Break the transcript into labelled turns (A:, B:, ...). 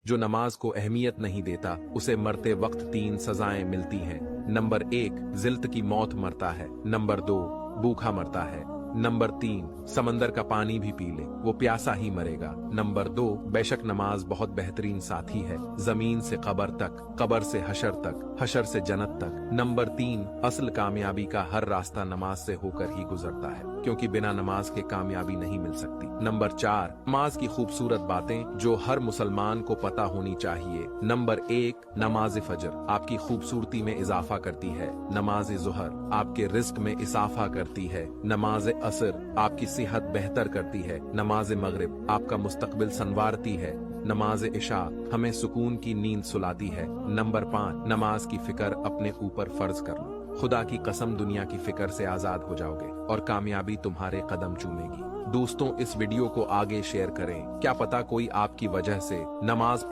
A: जो नमाज को अहमियत नहीं देता उसे मरते वक्त 3 सजाएं मिलती हैं। नंबर 1, जिल्त की मौत मरता है। नंबर 2, भूखा मरता है। नंबर 3, समंदर का पानी भी पी ले वो प्यासा ही मरेगा। नंबर 2, बेशक नमाज बहुत बेहतरीन साथी है, जमीन से कब्र तक, कब्र से हशर तक, हशर से जन्नत तक। नंबर 3, असल कामयाबी का हर रास्ता नमाज से होकर ही गुजरता है, क्योंकि बिना नमाज के कामयाबी नहीं मिल सकती। नंबर 4, नमाज की खूबसूरत बातें जो हर मुसलमान को पता होनी चाहिए। नंबर 1, नमाज फजर आपकी खूबसूरती में इजाफा करती है। नमाज जुहर आपके रिस्क में इजाफा करती है। नमाज असर आपकी सेहत बेहतर करती है। नमाज मगरिब आपका मुस्तकबिल संवारती है। नमाज इशा हमें सुकून की नींद सुलाती है। नंबर 5, नमाज की फिक्र अपने ऊपर फर्ज कर लो। खुदा की कसम दुनिया की फिक्र से आजाद हो जाओगे और कामयाबी तुम्हारे कदम चूमेगी। दोस्तों, इस वीडियो को आगे शेयर करें, क्या पता कोई आपकी वजह से नमाज